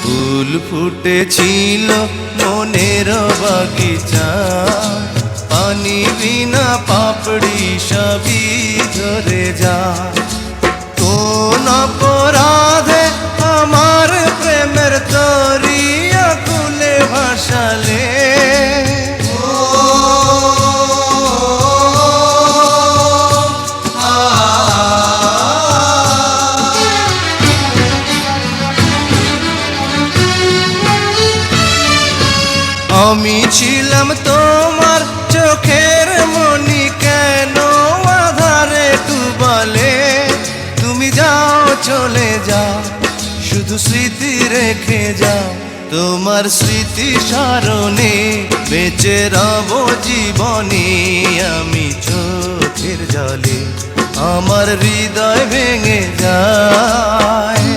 ফুল ফুটেছিল মনের বাগিচা, পানি বিনা পাপড়ি সবই ঝরে যায়। কোন অপরাধে আমার প্রেমের তরি আকুলে ভাসালে, আমি ছিলাম তোমার চোখের মনি, কেন আধারে ডুবালে? তুমি যাও চলে যাও, শুধু স্মৃতি রেখে যাও। তোমার স্মৃতি স্মরণে বেঁচে রব জীবনে আমি চোখের জলে, আমার হৃদয় ভেঙে যায়।